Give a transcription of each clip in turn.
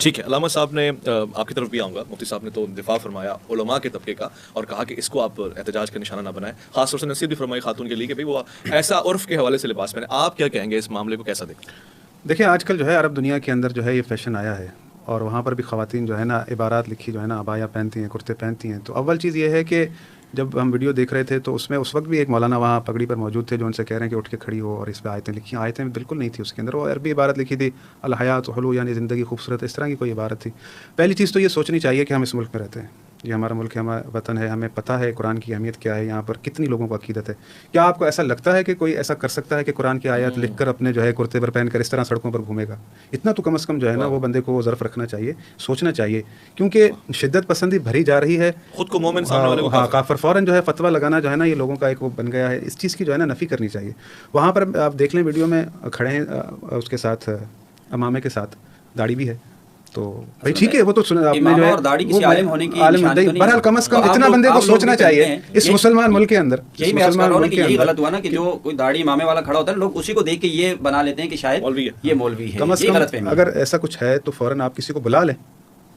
ٹھیک ہے، علامہ صاحب نے آپ کی طرف بھی آؤں گا، مفتی صاحب نے تو دفاع فرمایا علماء کے طبقے کا اور کہا کہ اس کو آپ احتجاج کا نشانہ نہ بنائیں، خاص طور سے نصیحت بھی فرمائی خاتون کے لیے کہ بھئی وہ ایسا عرف کے حوالے سے لباس پہنے. آپ کیا کہیں گے اس معاملے کو کیسا دیکھیں؟ دیکھیں آج کل جو ہے عرب دنیا کے اندر جو ہے یہ فیشن آیا ہے اور وہاں پر بھی خواتین جو ہے نا عبارات لکھی جو ہے نا عبایا پہنتی ہیں، کرتے پہنتی ہیں. تو اول چیز یہ ہے کہ جب ہم ویڈیو دیکھ رہے تھے تو اس میں اس وقت بھی ایک مولانا وہاں پگڑی پر موجود تھے جو ان سے کہہ رہے ہیں کہ اٹھ کے کھڑی ہو اور اس پہ آیتیں لکھی. آیتیں بالکل نہیں تھی اس کے اندر، وہ عربی عبارت لکھی تھی الحیات حلو، یعنی زندگی خوبصورت، اس طرح کی کوئی عبارت تھی. پہلی چیز تو یہ سوچنی چاہیے کہ ہم اس ملک میں رہتے ہیں، یہ ہمارا ملک ہے، ہمارا وطن ہے، ہمیں پتہ ہے قرآن کی اہمیت کیا ہے، یہاں پر کتنی لوگوں کو عقیدت ہے. کیا آپ کو ایسا لگتا ہے کہ کوئی ایسا کر سکتا ہے کہ قرآن کی آیات لکھ کر اپنے جو ہے کرتے پر پہن کر اس طرح سڑکوں پر گھومے گا؟ اتنا تو کم از کم جو ہے نا وہ بندے کو ظرف رکھنا چاہیے، سوچنا چاہیے، کیونکہ شدت پسندی بھری جا رہی ہے. خود کو مومن سامنے والے کو کافر فوراً جو ہے فتویٰ لگانا جو ہے نا یہ لوگوں کا ایک وہ بن گیا ہے. اس چیز کی جو ہے نا نفی کرنی چاہیے. وہاں پر آپ دیکھ لیں ویڈیو میں کھڑے ہیں اس کے ساتھ امامے کے ساتھ داڑھی بھی ہے، تو بھائی ٹھیک ہے، وہ تو آپ نے جو ہے بہرحال کم از کم اتنا بندے کو سوچنا چاہیے اس مسلمان ملک کے اندر. یہی غلط ہوا نا کہ جو کوئی داڑھی امامے والا کھڑا ہوتا ہے لوگ اسی کو دیکھ کے یہ بنا لیتے ہیں کہ شاید یہ مولوی ہے. کم از کم اگر ایسا کچھ ہے تو فوراً آپ کسی کو بلا لیں،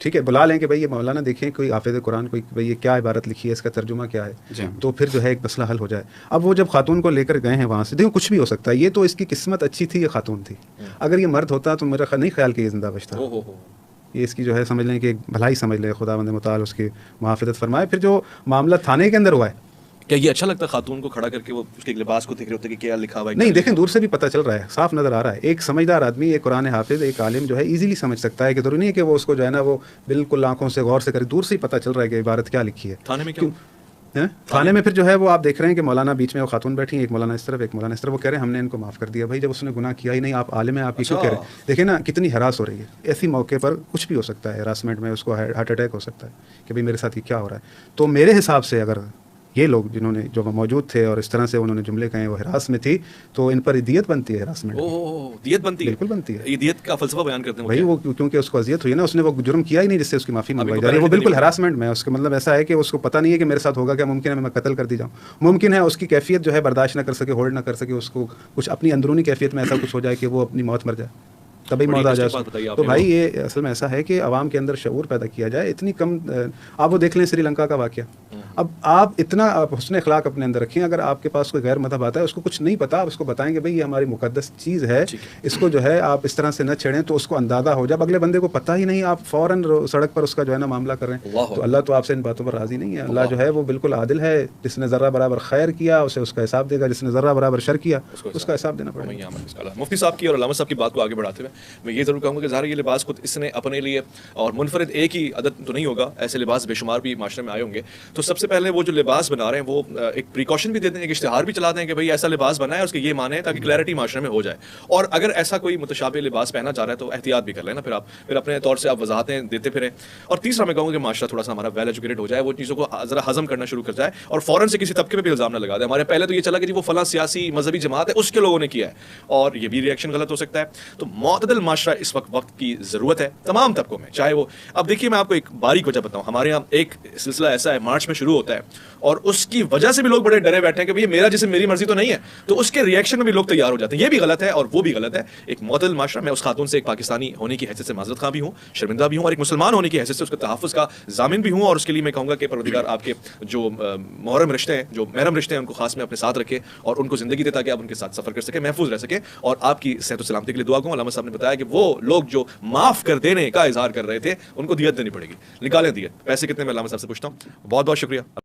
ٹھیک ہے، بلا لیں کہ بھائی یہ مولانا دیکھیں کوئی حافظ قرآن کوئی بھائی یہ کیا عبارت لکھی ہے، اس کا ترجمہ کیا ہے، تو پھر جو ہے ایک مسئلہ حل ہو جائے. اب وہ جب خاتون کو لے کر گئے ہیں وہاں سے، دیکھو کچھ بھی ہو سکتا ہے، یہ تو اس کی قسمت اچھی تھی، یہ خاتون تھی. اگر یہ مرد ہوتا تو میرا نہیں خیال کہ یہ زندہ بچتا. یہ اس کی جو ہے سمجھ لیں کہ بھلائی سمجھ لیں، خدا بند متعال اس کی محافظت فرمائے. پھر جو معاملہ تھانے کے اندر ہوا ہے، کیا یہ اچھا لگتا ہے خاتون کو کھڑا کر کے وہ اس کے لباس کو دیکھ رہے ہوتے کہ کیا لکھا ہوا ہے؟ نہیں، دیکھیں دور سے بھی پتہ چل رہا ہے، صاف نظر آ رہا ہے. ایک سمجھدار آدمی، ایک قرآن حافظ، ایک عالم جو ہے ایزیلی سمجھ سکتا ہے، کہ ضروری نہیں ہے کہ وہ اس کو جو ہے نا وہ بالکل آنکھوں سے غور سے کرے. دور سے ہی پتہ چل رہا ہے کہ عبارت کیا لکھی ہے. تھانے میں کیوں؟ تھانے میں پھر جو ہے وہ آپ دیکھ رہے ہیں کہ مولانا بیچ میں وہ خاتون بیٹھی ہیں، ایک مولانا اس طرف ایک مولانا اس طرف، وہ کہہ رہے ہیں ہم نے ان کو معاف کر دیا. بھائی جب اس نے گناہ کیا ہی نہیں، آپ عالم ہیں، آپ کی کیوں کہہ رہے ہیں؟ دیکھیں نا کتنی ہراس ہو رہی ہے. ایسی موقع پر کچھ بھی ہو سکتا ہے، ہراسمنٹ میں اس کو ہارٹ اٹیک ہو سکتا ہے کہ بھائی میرے ساتھ یہ کیا ہو رہا ہے. تو میرے حساب سے اگر یہ لوگ جنہوں نے جو موجود تھے اور اس طرح سے انہوں نے جملے کہیں وہ ہراس میں تھی، تو ان پر دیت بنتی ہے. ہراسمنٹ دیت بنتی ہے؟ بالکل بنتی ہے. یہ دیت کا فلسفہ بیان کرتے ہیں بھائی وہ کیونکہ اس کو اذیت ہوئی نا، اس نے وہ جرم کیا ہی نہیں جس سے اس کی معافی منگوائی جا رہی ہے. وہ بالکل ہراسمنٹ میں، اس کا مطلب ایسا ہے کہ اس کو پتہ نہیں ہے کہ میرے ساتھ ہوگا کیا، ممکن ہے میں قتل کر دی جاؤں، ممکن ہے اس کی کیفیت جو ہے برداشت نہ کر سکے، ہولڈ نہ کر سکے، اس کو کچھ اپنی اندرونی کیفیت میں ایسا کچھ ہو جائے کہ وہ اپنی موت مر جائے، تبھی موت آ جائے. تو بھائی یہ اصل میں ایسا ہے کہ عوام کے اندر شعور پیدا کیا جائے. اتنی کم آپ وہ دیکھ لیں سری لنکا کا واقعہ. اب آپ اتنا حسن اخلاق اپنے اندر رکھیں، اگر آپ کے پاس کوئی غیر مذہب آتا ہے، اس کو کچھ نہیں پتا، آپ اس کو بتائیں کہ بھائی یہ ہماری مقدس چیز ہے، اس کو جو ہے آپ اس طرح سے نہ چھیڑیں، تو اس کو اندازہ ہو جائے. اگلے بندے کو پتہ ہی نہیں، آپ فوراً سڑک پر اس کا جو ہے نا معاملہ کر رہے ہیں. تو اللہ تو آپ سے ان باتوں پر راضی نہیں ہے. اللہ جو ہے وہ بالکل عادل ہے. جس نے ذرہ برابر خیر کیا اسے اس کا حساب دے گا، جس نے ذرہ برابر شر کیا اس کا حساب دینا پڑے گا. مفتی صاحب کی اور علامہ صاحب کی بات کو آگے بڑھاتے ہوئے میں یہ ضرور کہوں گا کہ ظاہر یہ لباس خود اس نے اپنے لیے اور منفرد ایک ہی عدد تو نہیں ہوگا، ایسے لباس بے شمار بھی معاشرے میں آئے ہوں گے. تو سب سے پہلے وہ جو لباس بنا رہے ہیں وہ ایک پریکاشن بھی دیتے ہیں، ایک اشتہار بھی چلاتے ہیں کہ بھائی ایسا لباس بنا ہے، اس کے یہ معنی ہے، تاکہ کلیئرٹی معاشرے میں ہو جائے. اور اگر ایسا کوئی متشابہ لباس پہنا جا رہا ہے تو احتیاط بھی کر لینا، پھر اپنے طور سے آپ وضاحتیں دیتے پھریں. اور تیسرا میں کہوں گا کہ معاشرہ تھوڑا سا ہمارا ویل ایجوکیٹڈ ہو جائے، وہ چیزوں کو ذرا ہضم کرنا شروع کر جائے اور فوراً سے کسی طبقے پہ بھی الزام نہ لگا دے. ہمارے پہلے تو یہ چلا کہ جی وہ فلاں سیاسی مذہبی جماعت ہے، اس کے لوگوں نے کیا ہے، اور یہ بھی ریئیکشن غلط ہو سکتا ہے. تو معتدل معاشرہ اس وقت کی ضرورت ہے تمام طبقوں میں، چاہے وہ اب دیکھیے میں آپ کو ایک باریک وجہ بتاؤں. ہمارے یہاں ایک سلسلہ ایسا ہے مارچ میں شروع ہوتا ہے اور اس کی وجہ سے بھی لوگ بڑے ڈرے بیٹھے ہیں کہ بھئی میرا جسم میری مرضی تو نہیں ہے، تو اس کے ریئیکشن میں بھی لوگ تیار ہو جاتے ہیں. یہ بھی غلط ہے اور وہ بھی غلط ہے. ایک معتدل معاشرہ، میں اس خاتون سے ایک پاکستانی ہونے کی حیثیت سے معذرت خواہ بھی ہوں، شرمندہ بھی ہوں، اور ایک مسلمان ہونے کی حیثیت سے اس کے تحفظ کا ضامن بھی ہوں. اور اس کے لیے میں کہوں گا کہ پروردگار آپ کے جو محرم رشتے ہیں، جو محرم رشتے ہیں، ان کو خاص میں اپنے ساتھ رکھے اور ان کو زندگی دے تاکہ آپ ان کے ساتھ سفر کر سکیں، محفوظ رہ سکیں. اور آپ کی صحت و سلامتی کے لیے دعا کروں. علامہ صاحب نے بتایا کہ وہ لوگ جو معاف کر دینے کا اظہار کر رہے تھے ان کو دیت دینی پڑے گی. نکالیں دیت. پیسے کتنے میں علامہ صاحب سے پوچھتا ہوں. بہت بہت شکریہ.